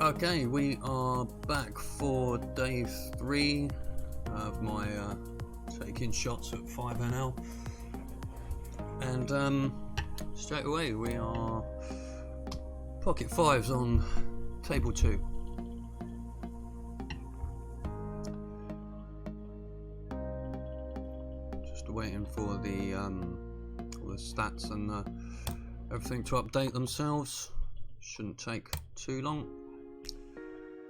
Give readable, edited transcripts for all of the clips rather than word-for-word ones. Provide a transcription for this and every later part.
Okay, we are back for day 3 of my taking shots at 5NL, and straight away we are pocket 5s on table 2. Just waiting for the all the stats and everything to update themselves. Shouldn't take too long.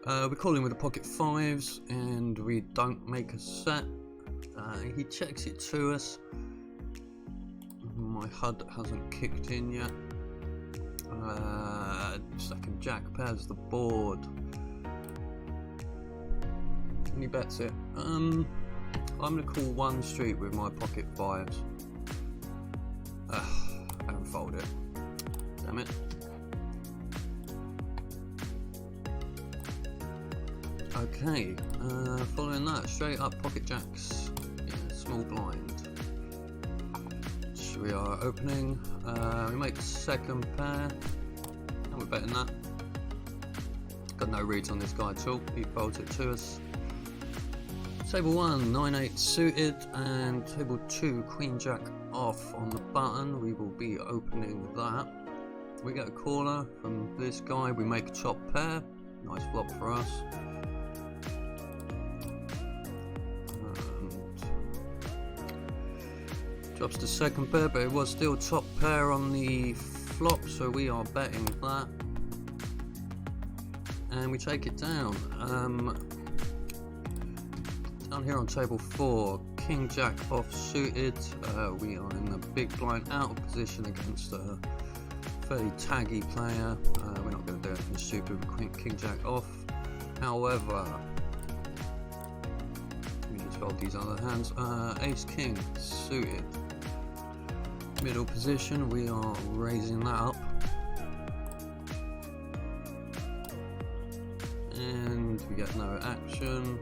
We're calling with the pocket 5s and we don't make a set. He checks it to us. My HUD hasn't kicked in yet. Second jack pairs the board and he bets it. I'm going to call one street with my pocket 5s and fold it. Damn it. Okay, following that, straight up pocket jacks, small blind. So we are opening, we make the second pair, and we're betting that. Got no reads on this guy at all, he folds it to us. Table 1, 9-8 suited, and table 2, queen jack off on the button. We will be opening that. We get a caller from this guy, we make a top pair, nice flop for us. Drops to second pair, but it was still top pair on the flop, so we are betting that. And we take it down. Down here on table 4, king jack off suited. We are in the big blind out of position against a fairly taggy player. We're not going to do anything stupid with king jack off. However, we just fold these other hands. Ace king suited. Middle position, we are raising that up. And we get no action.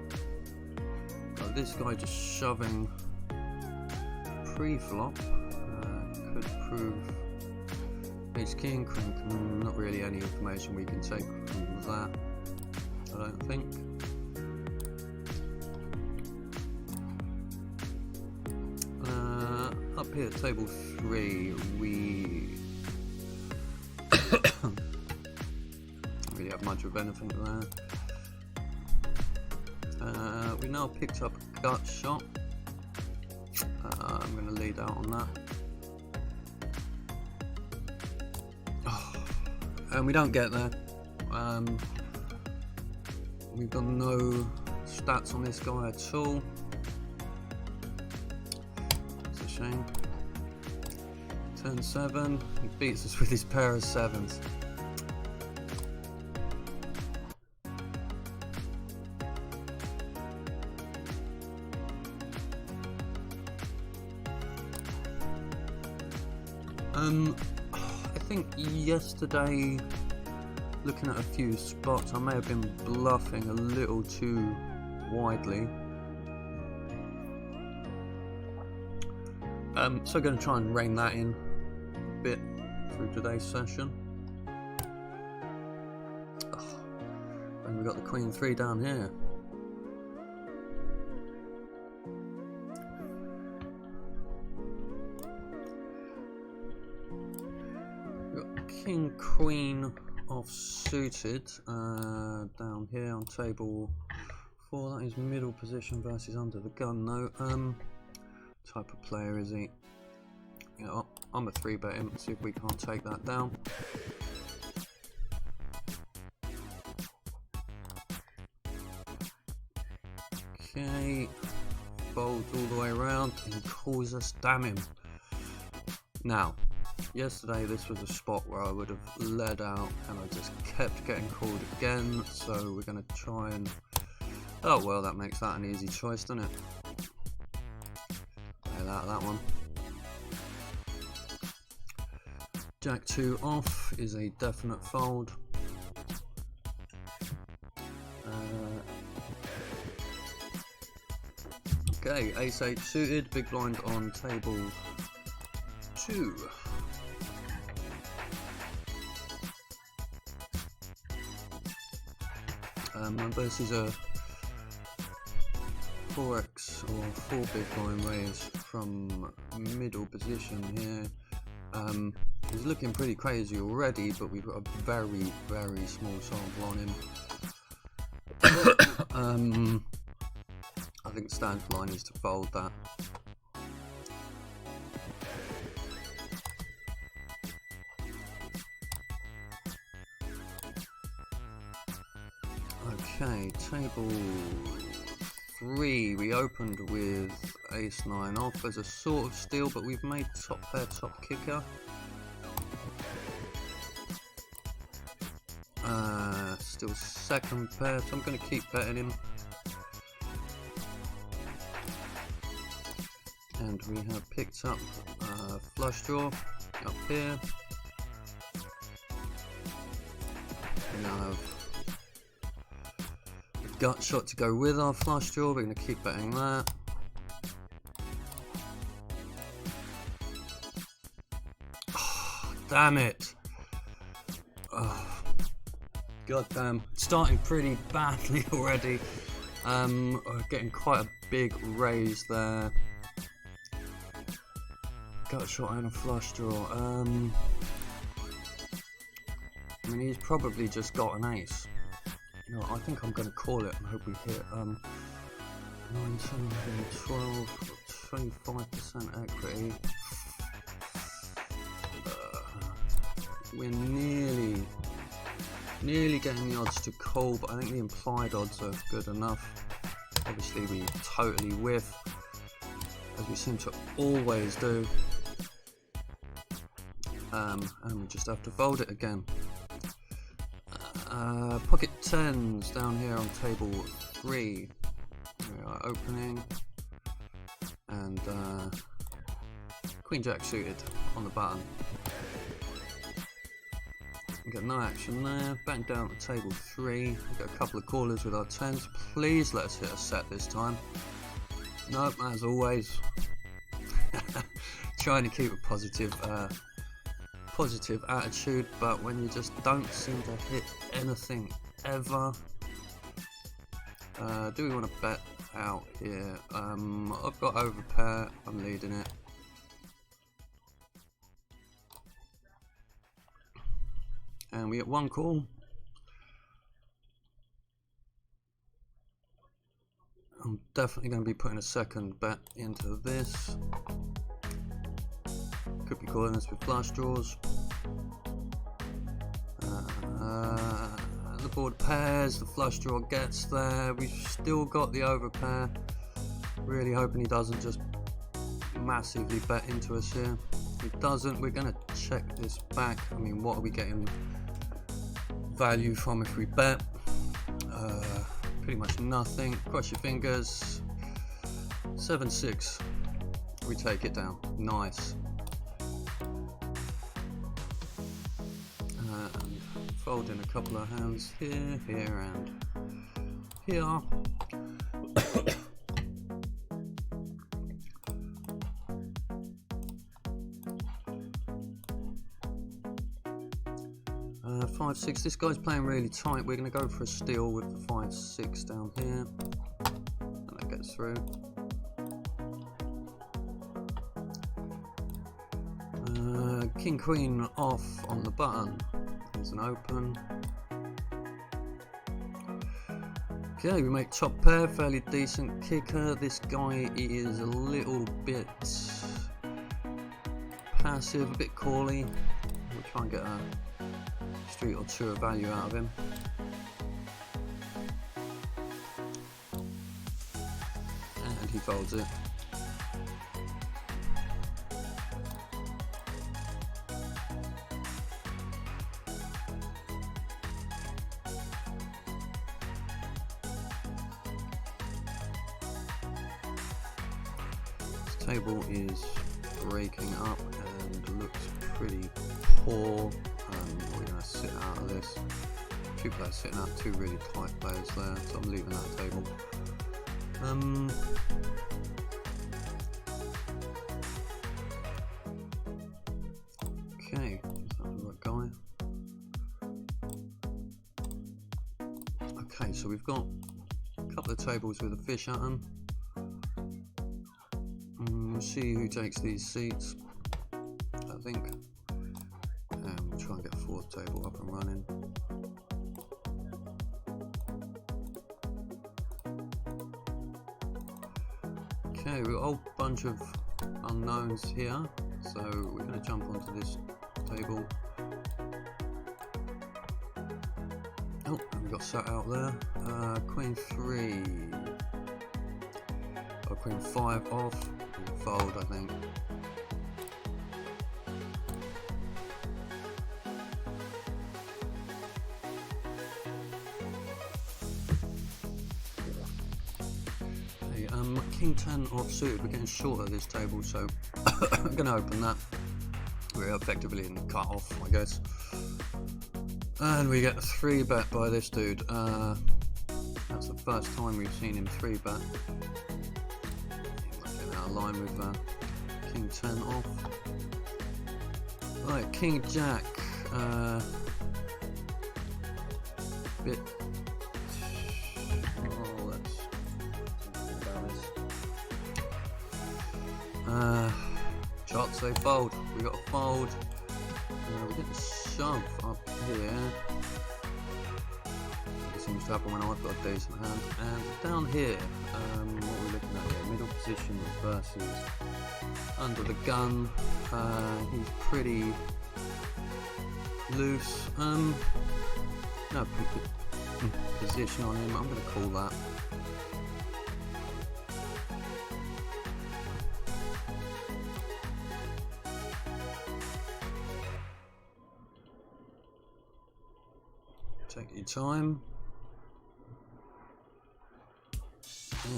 This guy just shoving pre-flop could prove ace king, queen, not really any information we can take from that, I don't think. Up here, table 3, we don't really have much of anything there. We now picked up a gut shot. I'm going to lead out on that. Oh, and we don't get there. We've got no stats on this guy at all. It's a shame. Turn 7, he beats us with his pair of 7s. I think yesterday, looking at a few spots, I may have been bluffing a little too widely. So I'm going to try and rein that in a bit through today's session. And we've got the queen 3 down here. King queen off suited down here on table 4. That is middle position versus under the gun though. Type of player is he? Yeah, I'm a 3-bet him. See if we can't take that down. Okay, folds all the way around and he calls us, damn him. Now, yesterday this was a spot where I would have led out and I just kept getting called again, so we're going to try and... Oh well, that makes that an easy choice, doesn't it? Bail out that one. Jack 2 off is a definite fold. Okay, ace 8 suited, big blind on table 2. Versus a 4x or 4 big blind raise from middle position here. He's looking pretty crazy already, but we've got a very, very small sample on him. I think standard line is to fold that. Okay, table 3, we opened with ace-9 off as a sort of steal, but we've made top pair, top kicker. Still second pair, so I'm going to keep betting him. And we have picked up flush draw up here. We now have a gut shot to go with our flush draw. We're going to keep betting that. Oh, damn it! Oh, God damn! Starting pretty badly already. Getting quite a big raise there. Gut shot and a flush draw. I mean, he's probably just got an ace. You know, I think I'm going to call it and hope we hit 9, 10, 11, 12, 25% equity. We're nearly getting the odds to call, but I think the implied odds are good enough. Obviously, we totally whiff, as we seem to always do. And we just have to fold it again. Pocket 10s down here on table 3. We are opening, and Queen Jack suited on the button. We got no action there. Back down to table 3. We've got a couple of callers with our 10s. Please let us hit a set this time. Nope, as always. Trying to keep a positive attitude, but when you just don't seem to hit anything ever. Do we want to bet out here? I've got overpair. I'm leading it. And we get one call. I'm definitely going to be putting a second bet into this. Could be calling this with flush draws. The board pairs, the flush draw gets there. We've still got the overpair. Really hoping he doesn't just massively bet into us here. If he doesn't, we're going to check this back. I mean, what are we getting value from if we bet? Pretty much nothing. Cross your fingers. 7-6. We take it down. Nice. And folding a couple of hands here, here, and here. 5-6. This guy's playing really tight. We're going to go for a steal with the 5-6 down here, and that gets through. King Queen off on the button. It's an open. Okay, we make top pair. Fairly decent kicker. This guy is a little bit passive, a bit cally. We'll try and get a street or two of value out of him. And he folds it. This table is breaking up and looks pretty poor. We're going to sit out of this. Two players sitting out, two really tight players there, so I'm leaving that table. Okay, is that the right guy? Okay, so we've got a couple of tables with a fish at them. We'll see who takes these seats, I think. And we'll try and get a fourth table up and running. Okay, we've got a whole bunch of unknowns here, so we're going to jump onto this table. Oh, and we got sat out there. Queen 3. Oh, Queen 5 off. Fold, I think. King 10 off suited. We're getting short at this table, so I'm going to open that. We're effectively in the cut off, I guess. And we get a 3-bet by this dude. That's the first time we've seen him 3-bet. Getting out of line with King 10 off. Right, King Jack. Bit. Oh, let's think about this. Chart say fold. We got a fold. We get the shove up here. It seems to happen when I've got a decent hand. And down here, what are we looking at here? Middle position versus under the gun. He's pretty loose. No position on him. I'm going to call that. Take your time.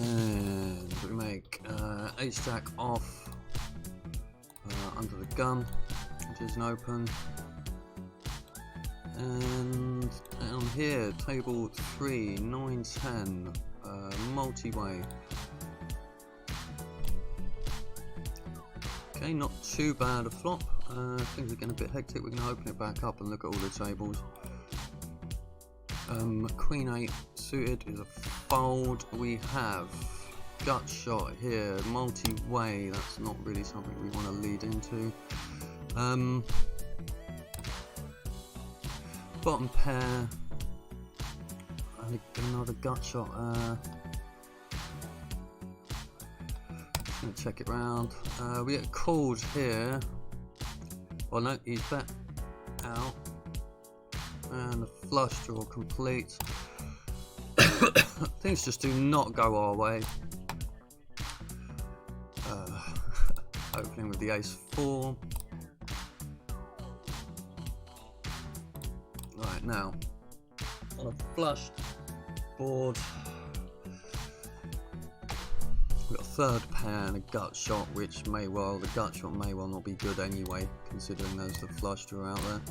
And we make ace jack off under the gun, which isn't open. And down here, table 3, 9, 10, multi-way. Okay, not too bad a flop. Things are getting a bit hectic. We're going to open it back up and look at all the tables. Queen 8 suited is a fold. We have gut shot here, multi-way. That's not really something we want to lead into. Bottom pair. And another gut shot. Just gonna check it round. We get called here. Well, no, he's bet out. And the flush draw complete. Things just do not go our way. Opening with the ace 4. Right, now on a flushed board, we've got a third pair and a gut shot, which the gut shot may well not be good anyway, considering there's the flush draw out there.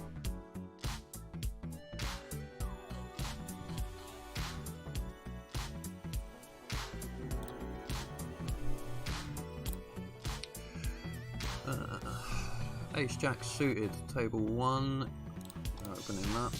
Ace jack suited, table 1, opening that.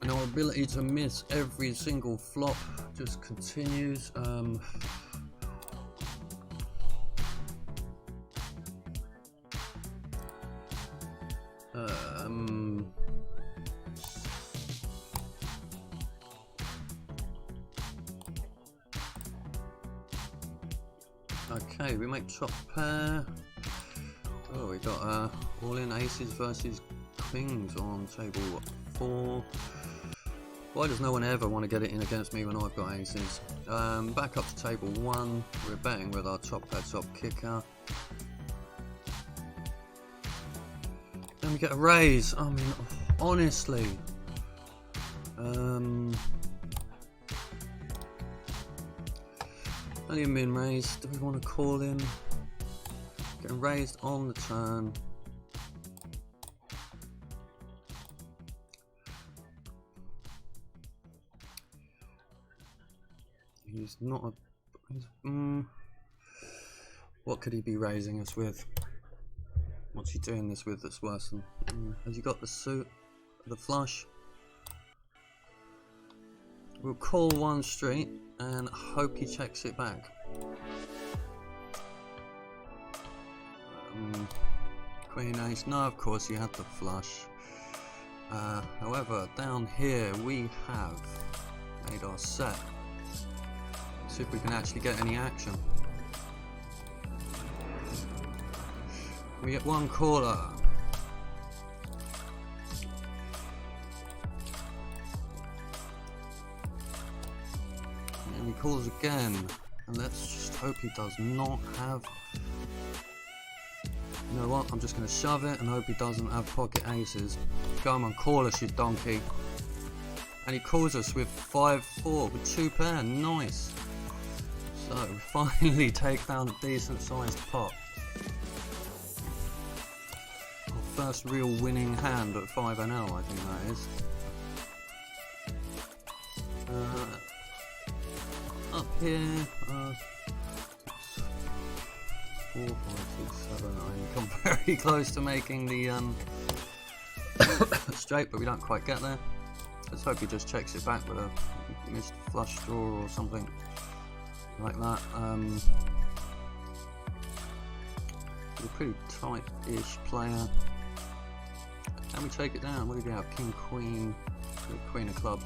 And our ability to miss every single flop just continues. Okay, we make top pair. Oh, we got all in aces versus queens on table 4. Why does no one ever want to get it in against me when I've got aces? Back up to table 1. We're betting with our top pair, top kicker. Then we get a raise. I mean, honestly. Only a min raise. Do we want to call him? Getting raised on the turn. He's not a... what could he be raising us with? What's he doing this with that's worse than... has he got the suit? The flush? We'll call one street and hope he checks it back. Queen ace, no, of course he had the flush. However, down here we have made our set. See if we can actually get any action. We get one caller. And he calls again. And let's just hope he does not have... You know what, I'm just going to shove it and hope he doesn't have pocket aces. Come on, call us, you donkey. And he calls us with 5-4 with 2 pair, nice. So, we finally take down a decent sized pot. Our first real winning hand at 5NL, I think that is. Up here, 4, 5, 6, 7, 9. Come very close to making the straight, but we don't quite get there. Let's hope he just checks it back with a missed flush draw or something like that. He's a pretty tight-ish player. Can we take it down? What did he have? King, Queen, Queen of clubs.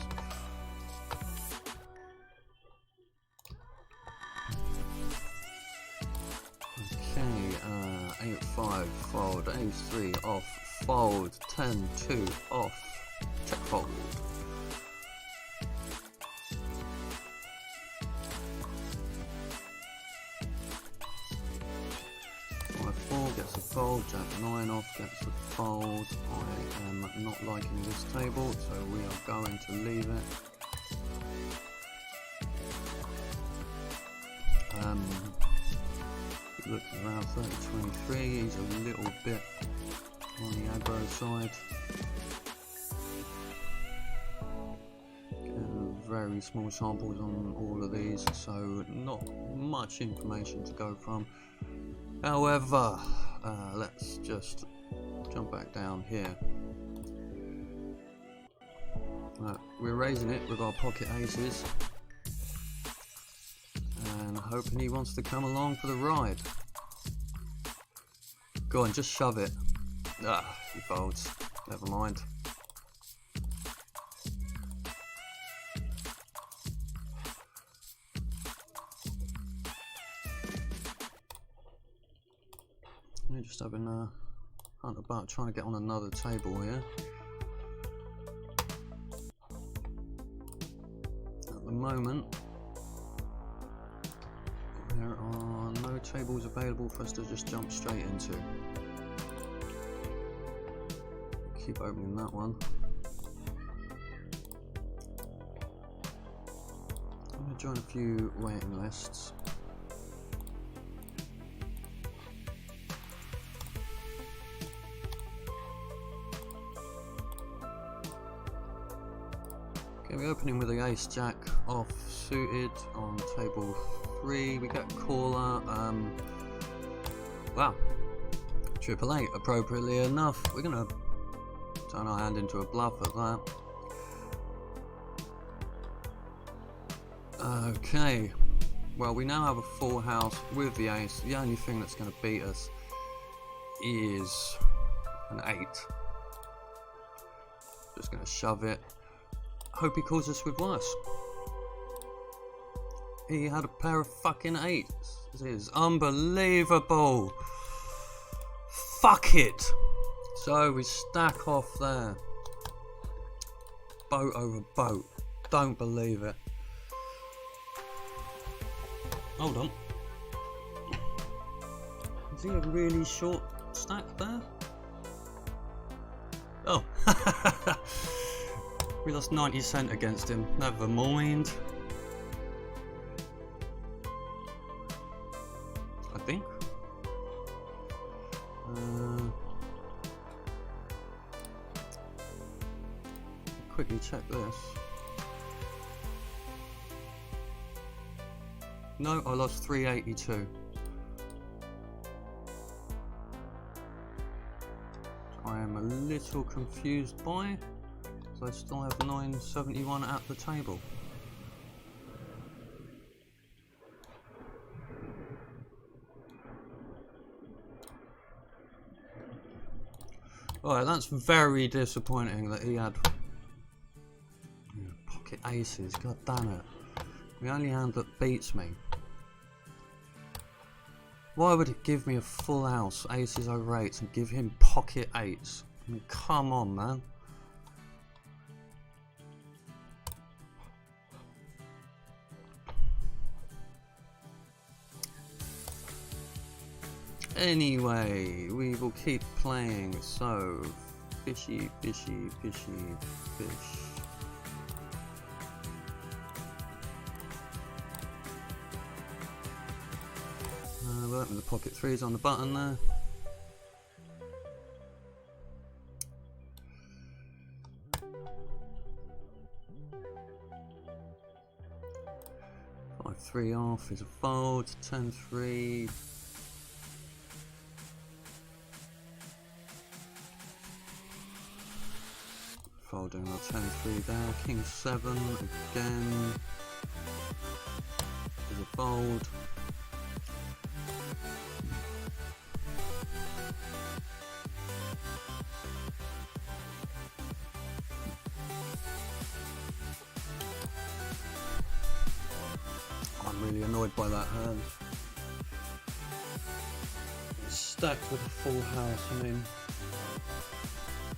Okay, 8-5, fold, ace-3, off, fold, 10-2, off, check fold. 5-4 gets a fold, jack-9 off gets a fold. I am not liking this table, so we are going to leave it. Looking around 30-23, he's a little bit on the aggro side. Very small samples on all of these, so not much information to go from. However, let's just jump back down here. We're raising it with our pocket aces. And hoping he wants to come along for the ride. Go on, just shove it. Ah, he folds. Never mind. We're just having a hunt about trying to get on another table here. At the moment, there are no tables available for us to just jump straight into. Keep opening that one. I'm going to join a few waiting lists. Okay, we're opening with the ace jack off suited on table 3. We get caller. Wow, 888 appropriately enough. We're gonna turn our hand into a bluff at that. Okay, well, we now have a full house with the ace. The only thing that's going to beat us is an 8. Just going to shove it. Hope he calls us with worse. He had a pair of fucking 8s. This is unbelievable. Fuck it. So we stack off there. Boat over boat. Don't believe it. Hold on. Is he a really short stack there? Oh. We lost 90 cent against him. Never mind. I think. Quickly check this. No, I lost 382. I am a little confused by, so I still have 971 at the table. Alright, that's very disappointing that he had pocket aces, god damn it. The only hand that beats me. Why would it give me a full house, aces over eights, and give him pocket eights? I mean, come on, man. Anyway, we will keep playing. So, fishy, fishy, fishy, fish. We'll open the pocket threes on the button there. Five three off is a fold. 10-3. Folding our 10-3 there. King 7 again is a fold. I'm really annoyed by that hand. It's stacked with a full house, I mean.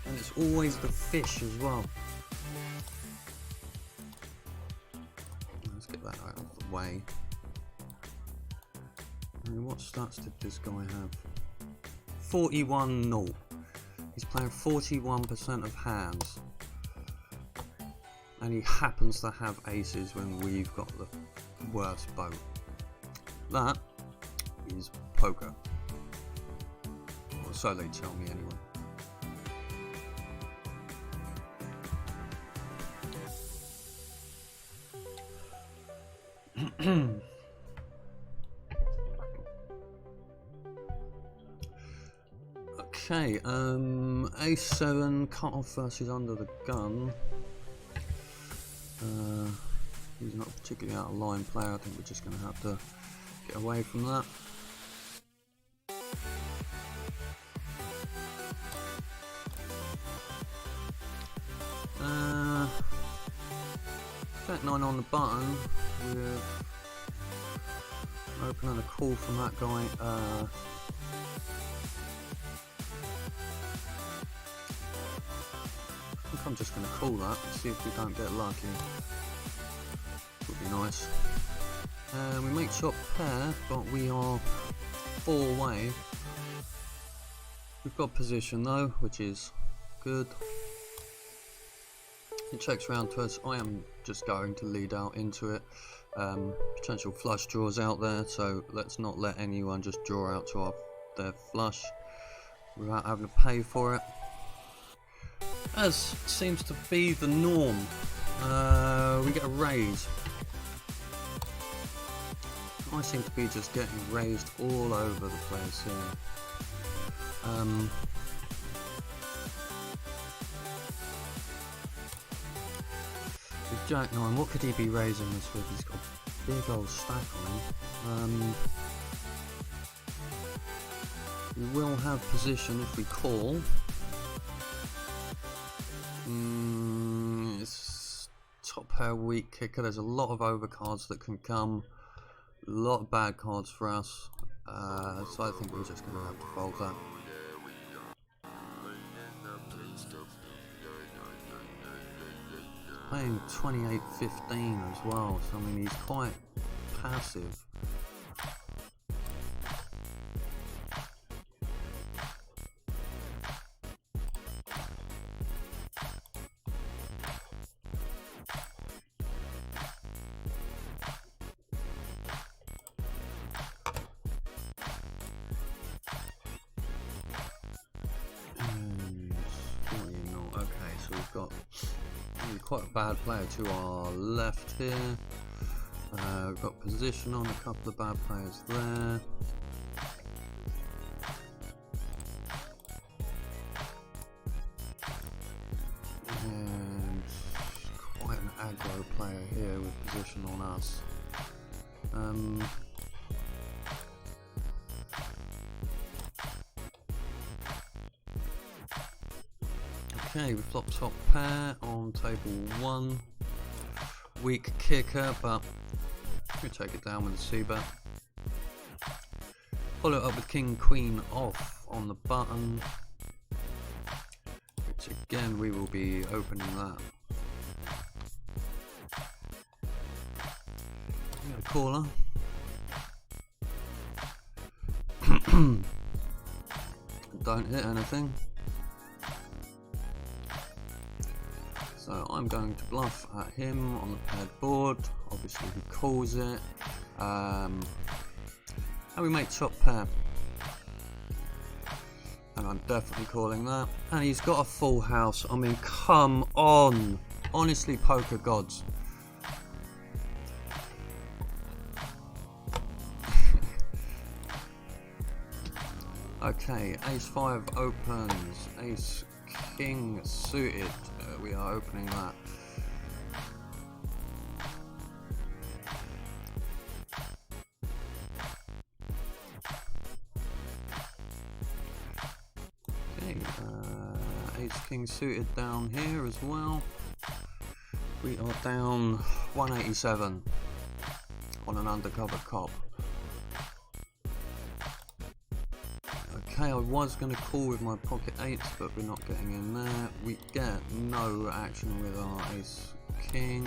And it's always the fish as well. Let's get that out of the way. I mean, what stats did this guy have? 41-0. He's playing 41% of hands. And he happens to have aces when we've got the worst boat. That is poker. Or so they tell me anyway. Okay, A7 cut off versus under the gun. He's not a particularly out of line player. I think we're just going to have to get away from that. Jack 9 on the button with open and a call from that guy. I think I'm just going to call that and see if we don't get lucky. Would be nice. We make shot pair, but we are 4 away. We've got position though, which is good. He checks round to us. I am just going to lead out into it. Potential flush draws out there, so let's not let anyone just draw out to their flush without having to pay for it. As seems to be the norm. We get a raise. I seem to be just getting raised all over the place here. With Jack 9, what could he be raising this with? He's got a big old stack on him. We will have position if we call. It's top pair weak kicker. There's a lot of overcards that can come. A lot of bad cards for us. So I think we're just going to have to fold that. Playing 28-15 as well, so I mean he's quite passive. We've got quite a bad player to our left here. We've got position on a couple of bad players there. And quite an aggro player here with position on us. Okay, we flop top pair on table 1. Weak kicker, but we take it down with the c-bet. Follow it up with king queen off on the button, which again we will be opening that. We got a caller. Don't hit anything. So I'm going to bluff at him on the paired board. Obviously he calls it. And we make top pair. And I'm definitely calling that. And he's got a full house. I mean, come on. Honestly, poker gods. Okay, ace 5 opens. Ace king suited. We are opening that. Okay, ace king suited down here as well. We are down 187 on an undercover cop. Okay, I was going to call with my pocket 8s, but we're not getting in there. We get no action with our ace king.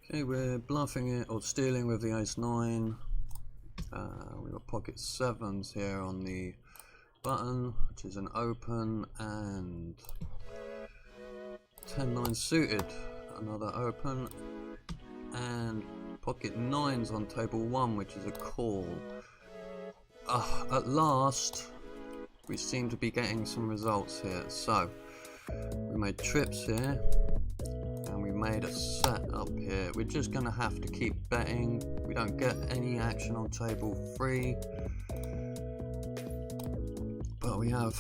Okay, we're bluffing it or stealing with the ace 9. We've got pocket 7s here on the button, which is an open, and 10-9 suited, another open, and pocket 9s on table 1, which is a call. At last, we seem to be getting some results here. So, we made trips here. Made a set up here. We're just gonna have to keep betting. We don't get any action on table 3, but we have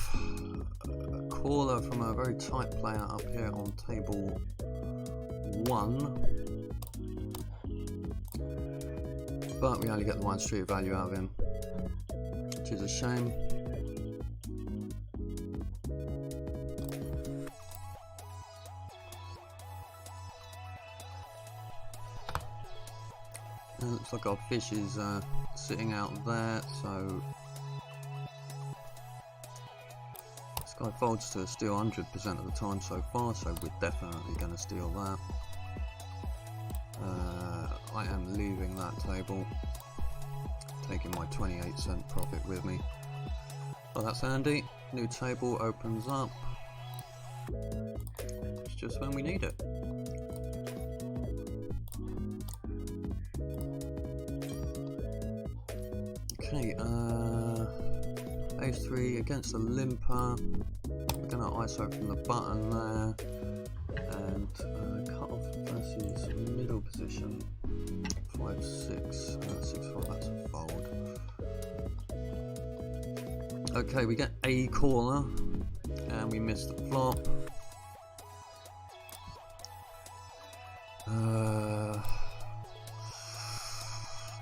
a caller from a very tight player up here on table 1, but we only get the 1 street value out of him, which is a shame. It looks like our fish is sitting out there, so this guy folds to steal 100% of the time so far, so we're definitely going to steal that. I am leaving that table, taking my 28-cent profit with me. Oh, that's handy. New table opens up. It's just when we need it. Okay, ace 3 against the limper. We're going to ISO from the button there, and cut off versus middle position. 5-6, 6-4, that's a fold. Okay, we get a caller, and we miss the flop.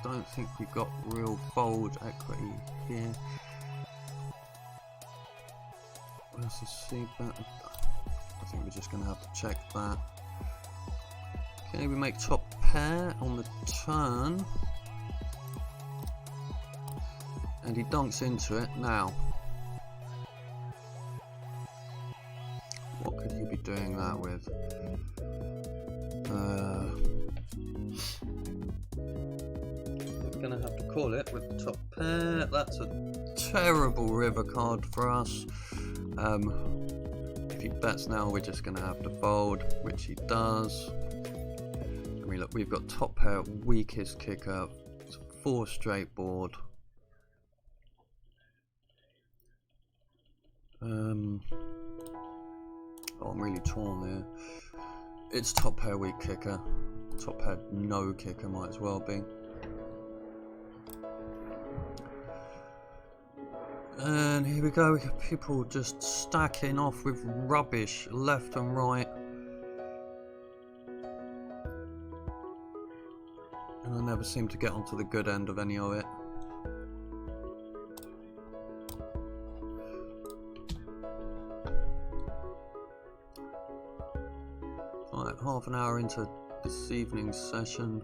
Don't think we've got real fold equity here. Where's the c-bet? I think we're just going to have to check that. Okay, we make top pair on the turn. And he dunks into it. Now, what could he be doing that with? We're gonna have to call it with the top pair. That's a terrible river card for us. If he bets now, we're just gonna have to fold, which he does. I mean, look, we've got top pair, weakest kicker, 4 straight board. Oh, I'm really torn there. It's top pair, weak kicker. Top pair, no kicker might as well be. And here we go, we got people just stacking off with rubbish left and right. And I never seem to get onto the good end of any of it. Right, half an hour into this evening's session.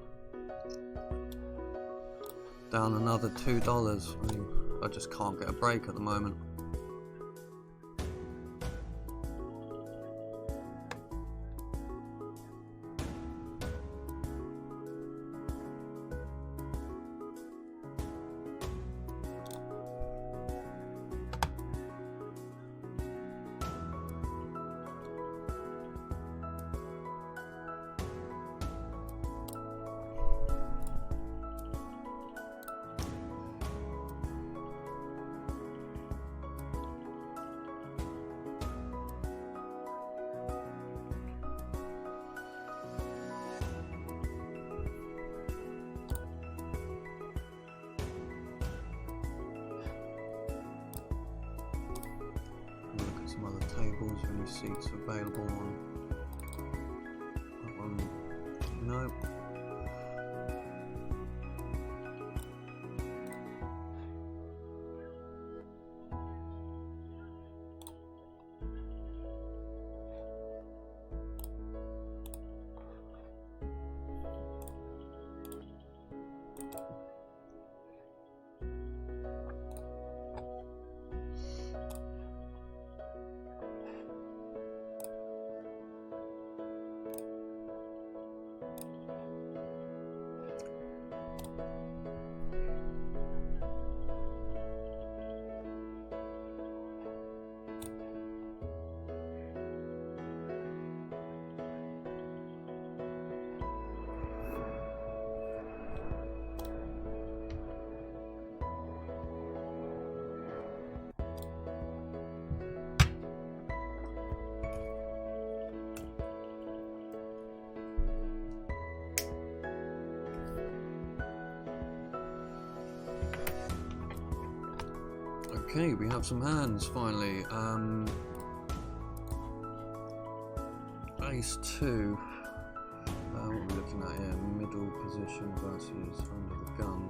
Down another $2. I mean, I just can't get a break at the moment. Some other tables, any seats available on that one? No. Okay, we have some hands finally. Ace 2. What are we looking at here? Middle position versus under the gun.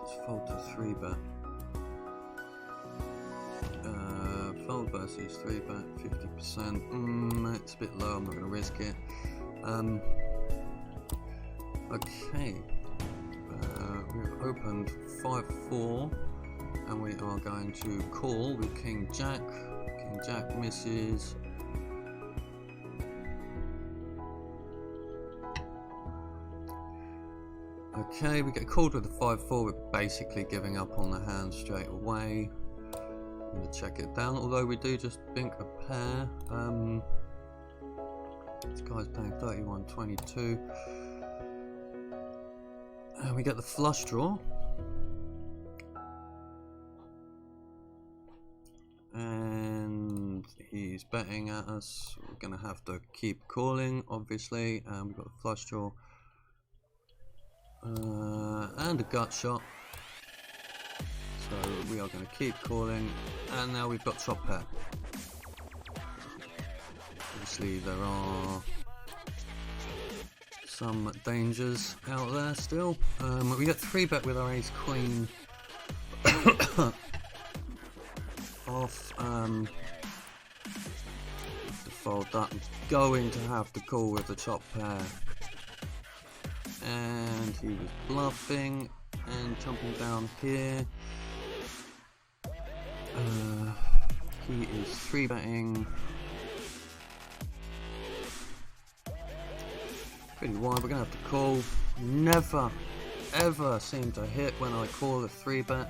Just fold to 3-bet. Fold versus 3-bet, 50%. It's a bit low, I'm not going to risk it. Okay. We've opened 5-4 and we are going to call with King Jack. King Jack misses. Okay, we get called with the 5-4. We're basically giving up on the hand straight away. I'm going to check it down, although we do just bink a pair. This guy's playing 31-22. And we get the flush draw. And he's betting at us. We're going to have to keep calling, obviously. And we've got the flush draw. And a gut shot. So we are going to keep calling. And now we've got top pair. Obviously there are some dangers out there still. We get 3-bet with our ace queen off. The fold that. I'm going to have to call with the top pair. And he was bluffing and jumping down here. He is 3-betting. Pretty wide, we're going to have to call. Never, ever seem to hit when I call a 3-bet.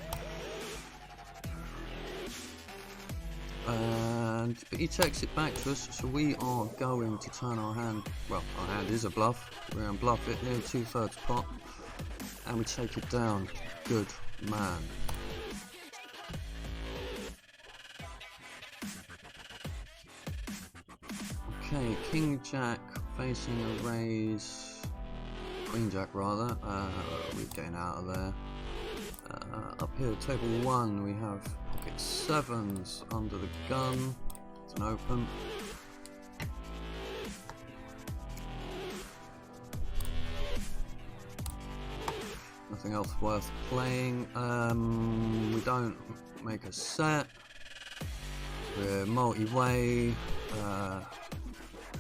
But he takes it back to us, so we are going to turn our hand. Well, our hand is a bluff. We're going to bluff it near 2/3 pot, and we take it down. Good man. Okay, King Jack facing a raise. Queen Jack rather. We're getting out of there. Up here, table 1, we have pocket 7s under the gun. It's an open. Nothing else worth playing. We don't make a set. We're multi-way.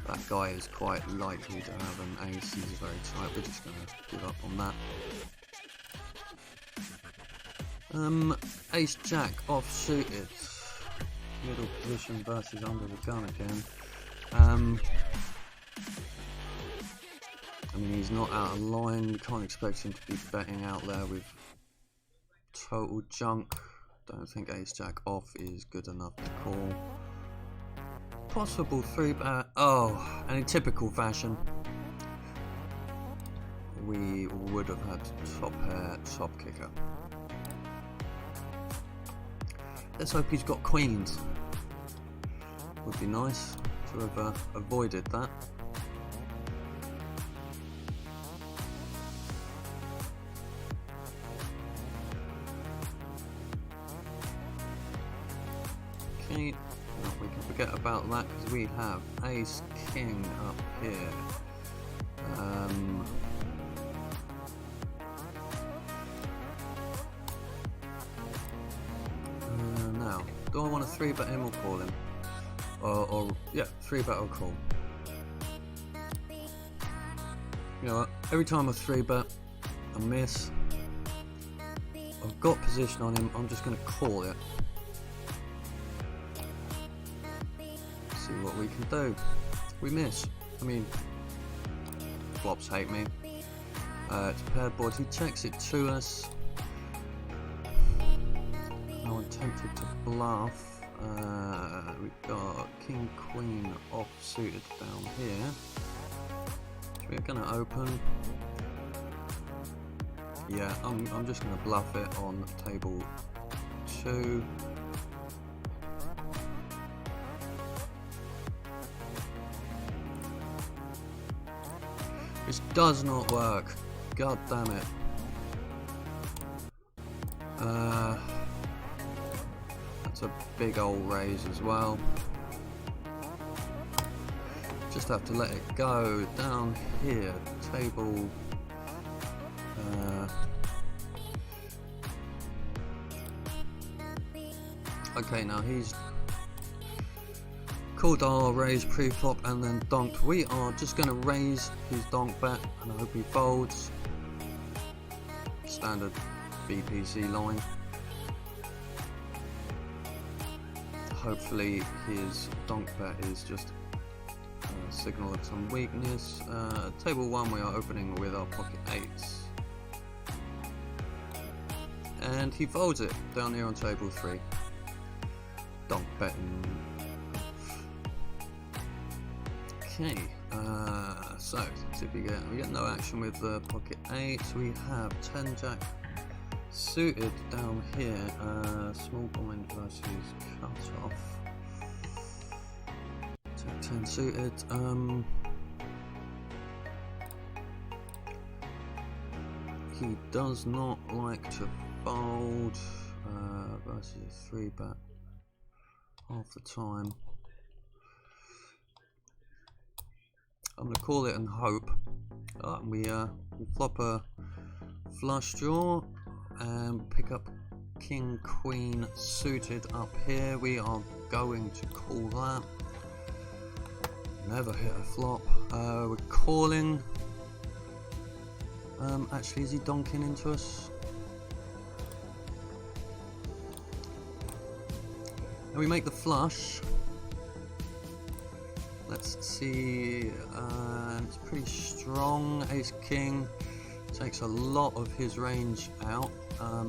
That guy is quite likely to have an ace. He's very tight. We're just going to give up on that. Ace Jack off suited. Middle position versus under the gun again. I mean, he's not out of line. You can't expect him to be betting out there with total junk. Don't think Ace Jack off is good enough to call. Possible 3-bet. Oh, and in typical fashion, we would have had top pair, top kicker. Let's hope he's got queens. Would be nice to have avoided that. Okay, well, we can forget about that because we have Ace King up here. Now, do I want to 3-bet him or call him? Or yeah, 3-bet or call. You know what? Every time I 3-bet, I miss. I've got position on him. I'm just going to call it. See what we can do. We miss. I mean, flops hate me. It's paired board. He checks it to us. Now I'm tempted to bluff. We've got King Queen off suited down here. So we're gonna open. Yeah, I'm just gonna bluff it on table 2. This does not work. God damn it. That's a big old raise as well. Just have to let it go down here. Table. Okay, now he's called our raise pre-flop and then donked. We are just going to raise his donk bet and I hope he folds. Standard BPC line. Hopefully his donk bet is just a signal of some weakness. Table 1 we are opening with our pocket 8s. And he folds it down here on table 3. Donk betting. Okay, so see if we get no action with the pocket 8. We have 10 Jack suited down here. Small blind versus cut off. Jack 10 suited. He does not like to fold versus 3-bet half the time. I'm going to call it and hope. We flop a flush draw and pick up King Queen suited up here. We are going to call that. Never hit a flop. We're calling. Actually, is he donking into us? And we make the flush. Let's see. It's pretty strong. Ace King takes a lot of his range out. I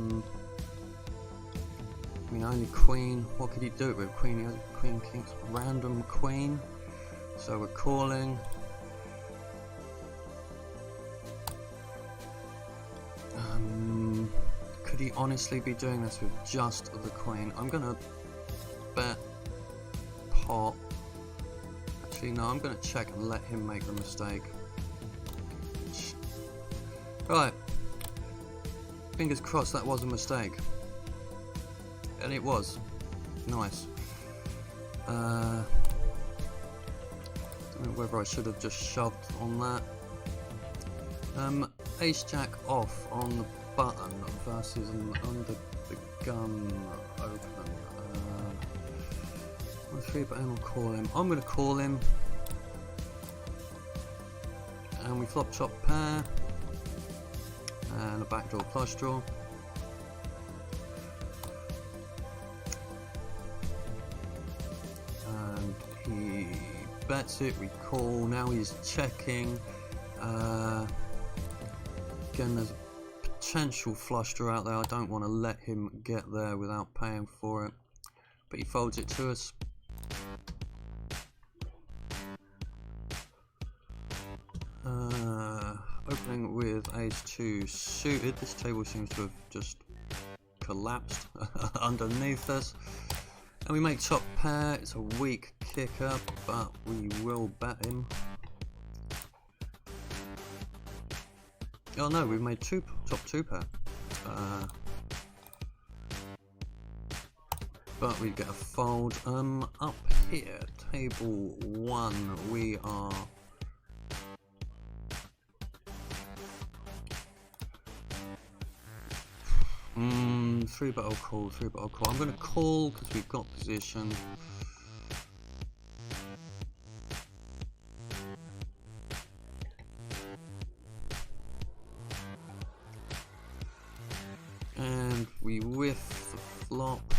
mean, only Queen. What could he do it with? Queen. He has Queen, King, random Queen. So we're calling. Could he honestly be doing this with just the Queen? I'm gonna bet pot. Actually, no, I'm gonna check and let him make the mistake. Right. Fingers crossed that was a mistake. And it was. Nice. I don't know whether I should have just shoved on that. Ace Jack off on the button versus an under the gun open. 1-3, but I'll call him. I'm going to call him. And we flop chop pair. And a backdoor flush draw. And he bets it, we call. Now he's checking. Again, there's a potential flush draw out there. I don't want to let him get there without paying for it. But he folds it to us. Opening with Ace-2 suited. This table seems to have just collapsed underneath us. And we make top pair. It's a weak kicker, but we will bet him. Oh no, we've made top two pair. But we get a fold. Up here, table 1, we are 3-bet I'll call, 3-bet I'll call. I'm going to call because we've got position. And we whiff the flop.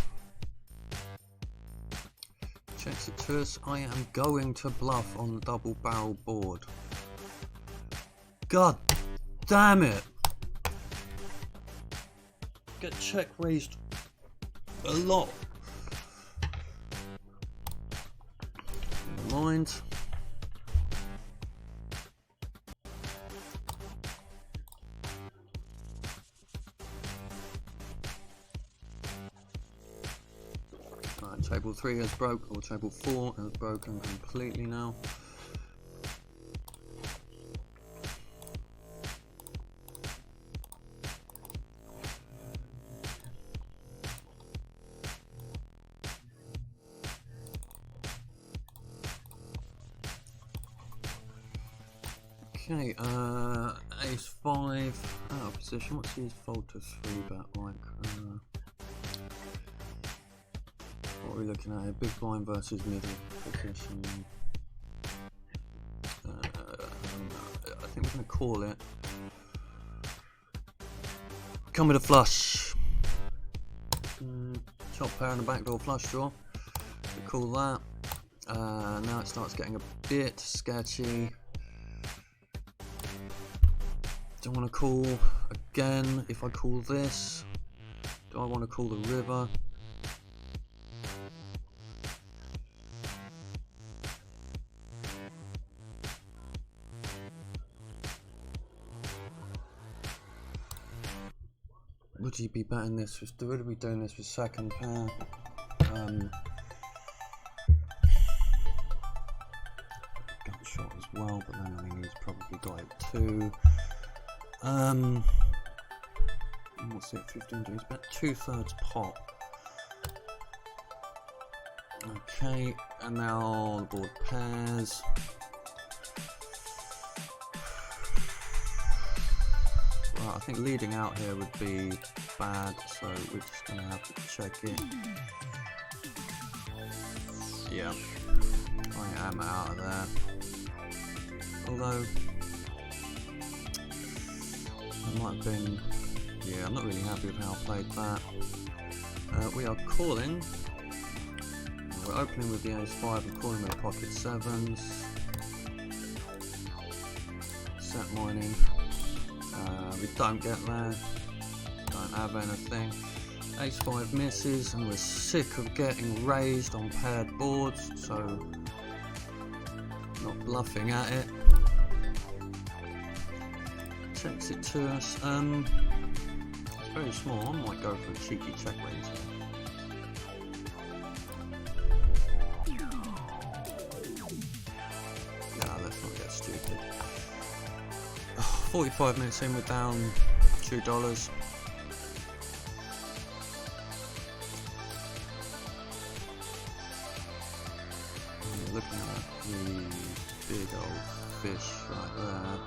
Checks it to us. I am going to bluff on the double barrel board. God damn it! Get check raised a lot. Never mind. Right, table 3 has broke, or table 4 has broken completely now. Okay, Ace-5 out of position. What's his fold to 3-bet like? What are we looking at here? Big blind versus middle position. I think we're going to call it. Come with a flush. Top pair and a backdoor flush draw. We call that. Now it starts getting a bit sketchy. Do I want to call again? If I call this, do I want to call the river? Would you be betting this with? Would we be doing this with second pair? Gut shot as well, but then I mean he's probably got it too. What's it? 15 days, about 2/3 pot. Okay, and now the board pairs. Right, I think leading out here would be bad, so we're just gonna have to check it. Yeah. I am out of there. Although it might have been, yeah, I'm not really happy with how I played that. We are calling. We're opening with the ace-5 and calling with the pocket 7s. Set mining. We don't get there. Don't have anything. Ace-5 misses, and we're sick of getting raised on paired boards, so not bluffing at it. Checks it to us. It's very small. I might go for a cheeky check raise here. Nah, let's not get stupid. 45 minutes in, we're down $2. You're looking at the big old fish right there.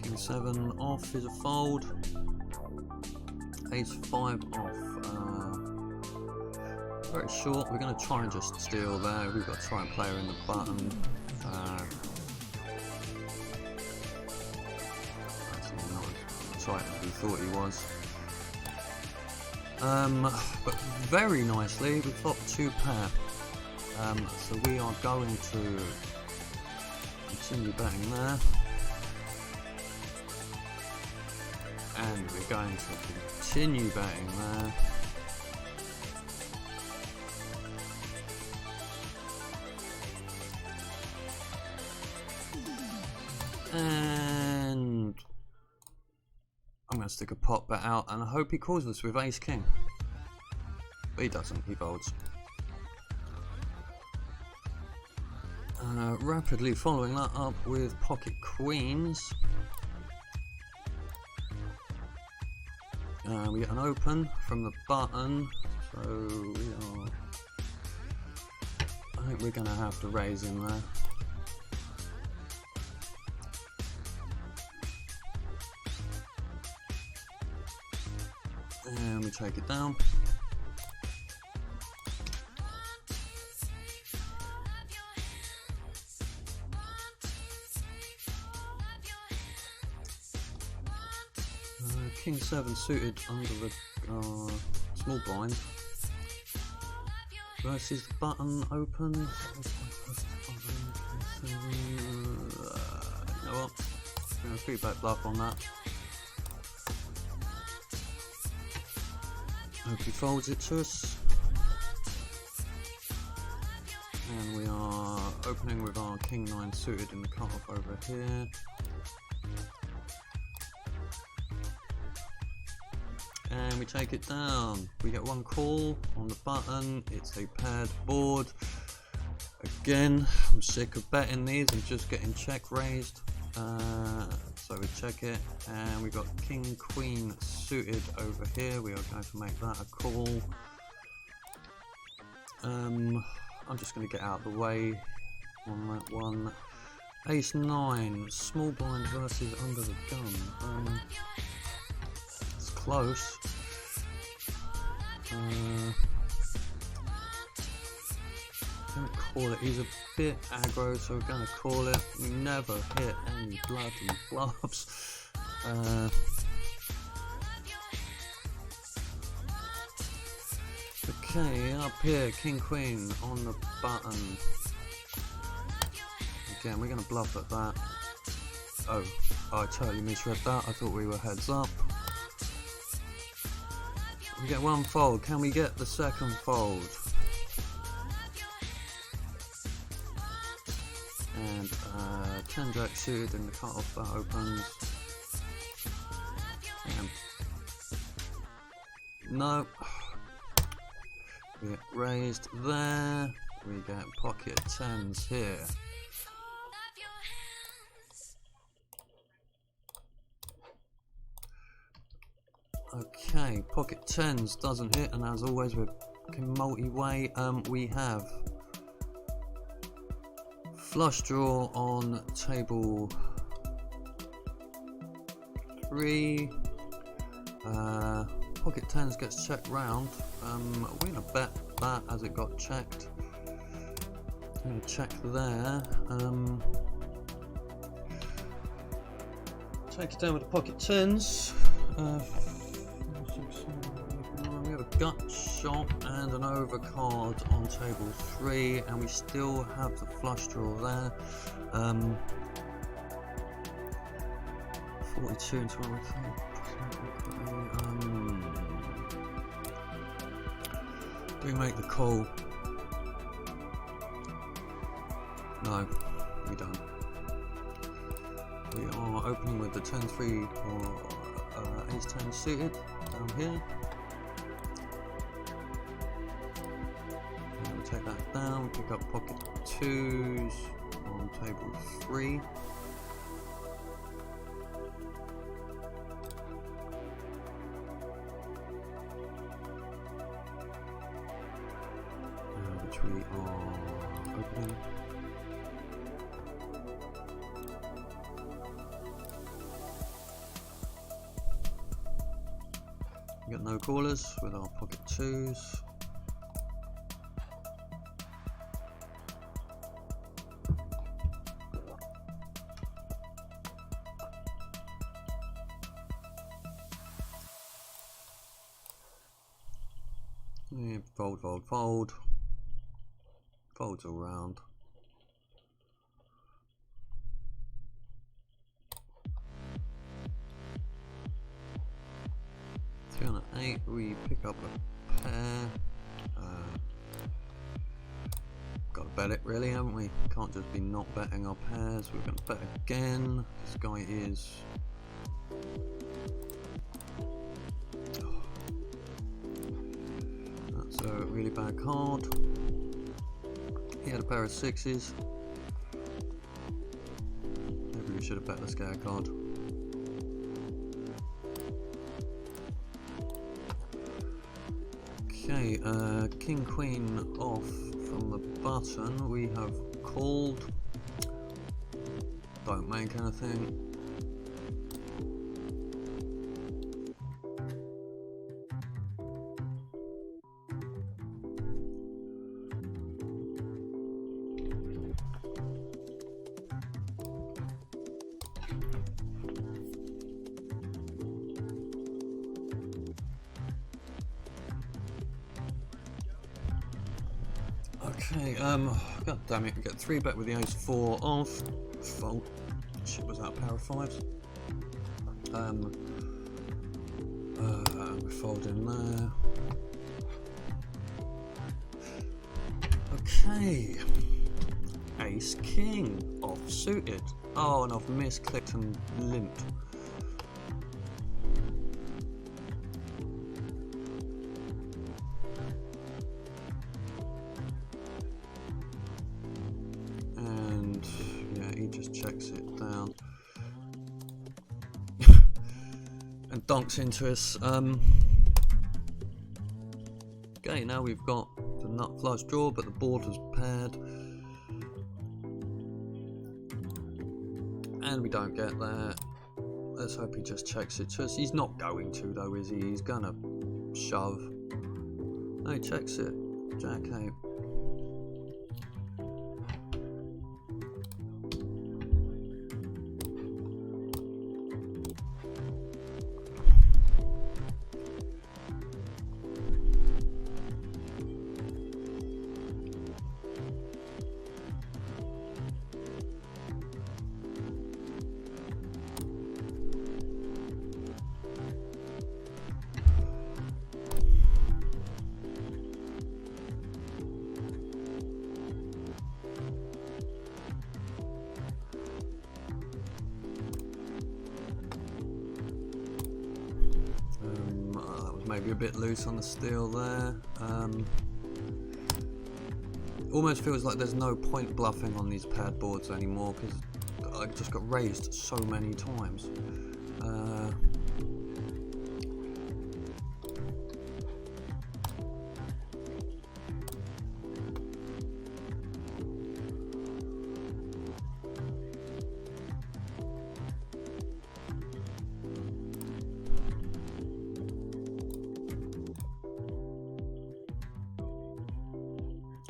King 7 off is a fold. Ace 5 off. Very short. We're going to try and just steal there. We've got try and player in the button. That's not as tight as we thought he was. But very nicely, we flopped 2 pair. So we are going to continue betting there. And we're going to continue betting there. And I'm going to stick a pot bet out, and I hope he calls us with ace king. But he doesn't, he folds. Rapidly following that up with pocket queens. We get an open from the button, so we are. I think we're going to have to raise in there. And we take it down. King 7 suited under the small blind versus the button open. You know what? I'm going to 3-bet bluff on that. Hope he folds it to us. And we are opening with our King 9 suited in the cutoff over here. And we take it down. We get 1 call on the button. It's a paired board. Again, I'm sick of betting these and just getting check raised. So we check it, and we've got King Queen suited over here. We are going to make that a call. I'm just going to get out of the way on that one. Ace 9, small blind versus under the gun. It's close. Gonna call it. He's a bit aggro, so we're gonna call it. We never hit any bloody bluffs. Okay, up here, King Queen on the button. Again, we're gonna bluff at that. Oh, I totally misread that. I thought we were heads up. We get 1 fold. Can we get the second fold? And 10 jack suited in the cutoff that opens. And no. We get raised there. We get pocket 10s here. Okay, pocket 10s doesn't hit, and as always we're fucking multi-way. We have flush draw on table 3. Pocket tens gets checked round. We're gonna bet that as it got checked. I'm gonna check there. Take it down with the pocket tens. We have a gut shot and an overcard on table 3, and we still have the flush draw there. 42 and 23. Do we make the call? No, we don't. We are opening with the 10-3 or ace-10 suited down here. And we take that down, pick up pocket 2s on table 3. Which we are opening. We got no callers with our pocket 2s. Yeah, fold, fold, fold. Folds all round. Three on an 8, we pick up a pair. Got to bet it really, haven't we? Can't just be not betting our pairs. We're going to bet again. This guy is. That's a really bad card. He had a pair of 6s. Maybe we should have bet the scare card. Okay, king queen off from the button. We have called. Don't make anything. Okay, god damn it, we get 3 bet with the ace 4 off. Fold. Shit, was that a pair of 5s? We fold in there. Okay. Ace king off suited. Oh, and I've misclicked and limped. Checks it down and donks into us. Okay, now we've got the nut flush draw, but the board was paired, and we don't get there. Let's hope he just checks it to us. He's not going to though, is he? He's gonna shove. No, he checks it. Jack 8. Maybe a bit loose on the steel there. Almost feels like there's no point bluffing on these paired boards anymore because I just got raised so many times.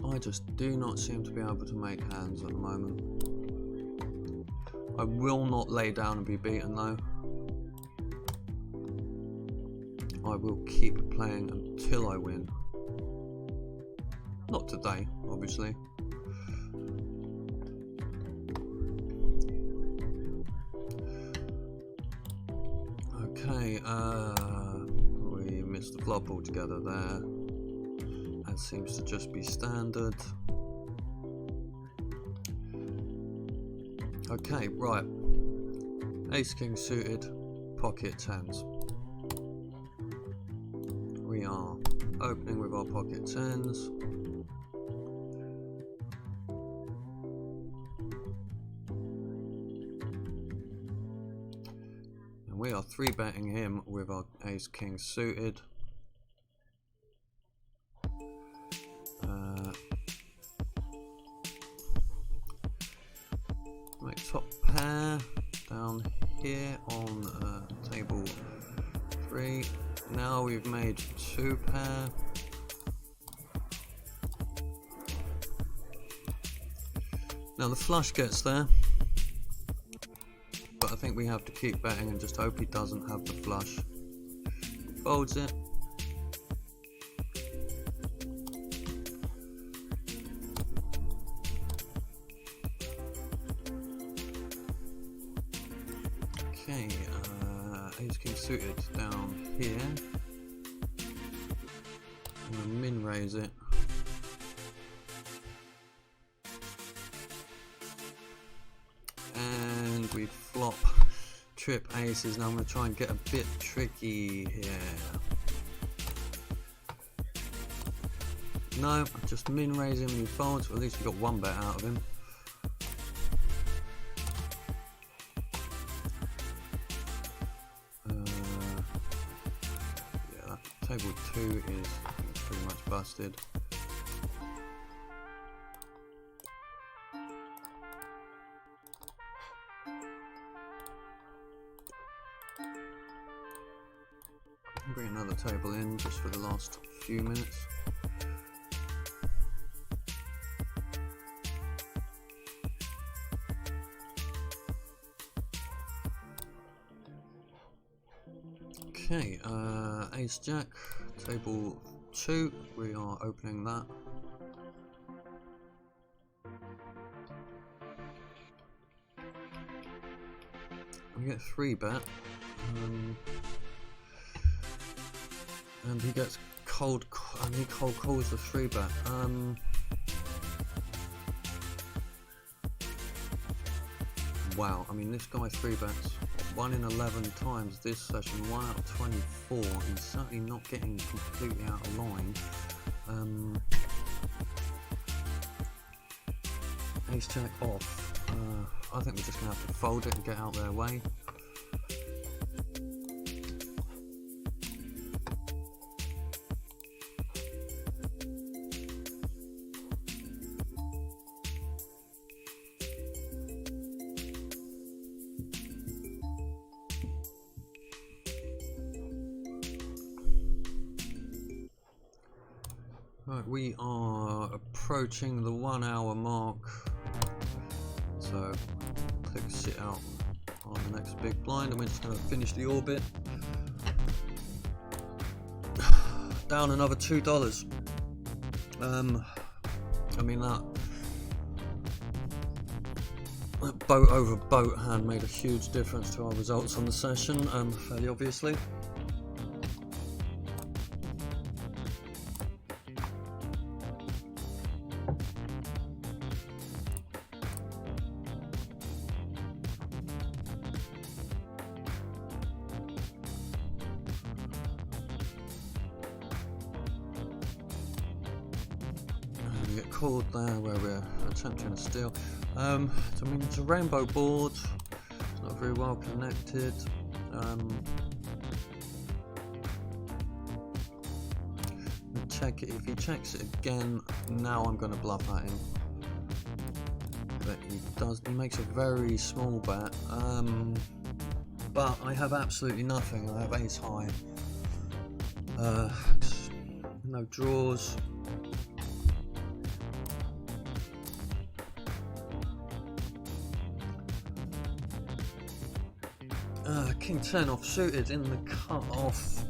I just do not seem to be able to make hands at the moment. I will not lay down and be beaten though. I will keep playing until I win. Not today, obviously. Okay, we missed the flop altogether there. That seems to just be standard. Okay, right. Ace King suited, pocket tens. We are opening with our pocket tens. And we are 3-betting him with our Ace King suited. Make top pair down here on table 3. Now we've made 2 pair. Now the flush gets there, but I think we have to keep betting and just hope he doesn't have the flush. Folds it. Okay, Ace King suited down here. I'm gonna min raise it. And we flop trip aces. Now I'm gonna try and get a bit tricky here. No, I just min raise him and he folds, but at least we got 1 bet out of him. Table 2 is pretty much busted. Bring another table in just for the last few minutes. Okay, Ace Jack, table 2, we are opening that. We get 3-bet, and he gets cold calls the 3-bet. Wow, I mean this guy 3-bets 1 in 11 times this session, 1 out of 24. He's certainly not getting completely out of line. Ace Jack off. I think we're just going to have to fold it and get out their way. Right, we are approaching the 1 hour mark, so click sit out on the next big blind and we're just going to finish the orbit. Down another $2. I mean that boat over boat hand made a huge difference to our results on the session, fairly obviously. We get called there where we're attempting to steal. So, I mean, it's a rainbow board, it's not very well connected. Check it. If he checks it again, now I'm going to bluff at him. But he makes a very small bet. But I have absolutely nothing. I have ace high. No draws. King 10 off suited in the cut-off.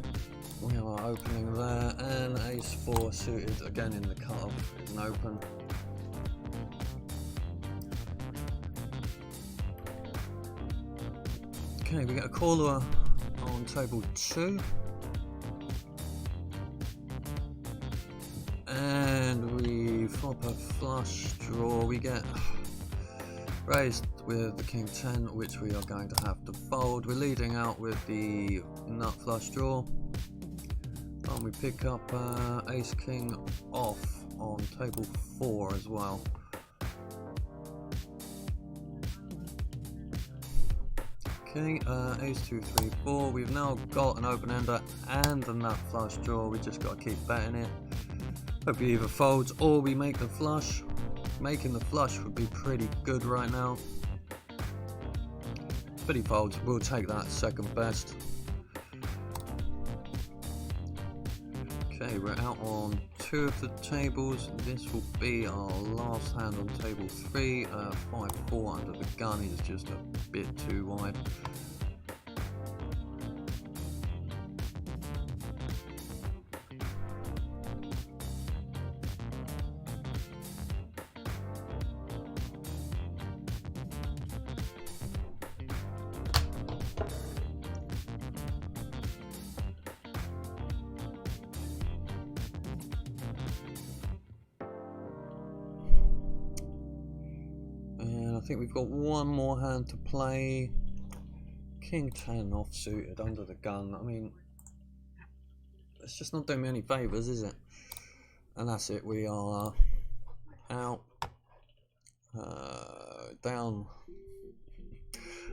We are opening there, and Ace 4 suited again in the cut-off, is an open. Okay, we get a caller on table 2. And we flop a flush draw. We get raised with the King 10, which we are going to have to fold. We're leading out with the nut flush draw. And we pick up Ace King off on table 4 as well. Okay, Ace 2, 3, 4. We've now got an open ender and a nut flush draw. We just got to keep betting it. Hope he either folds or we make the flush. Making the flush would be pretty good right now. But he folds, we'll take that second best. Okay, we're out on 2 of the tables. This will be our last hand on table 3. 5-4 under the gun is just a bit too wide. I think we've got one more hand to play. King 10 off suited under the gun. I mean, it's just not doing me any favours, is it? And that's it, we are out, down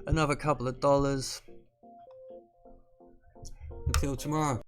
another couple of dollars. Until tomorrow.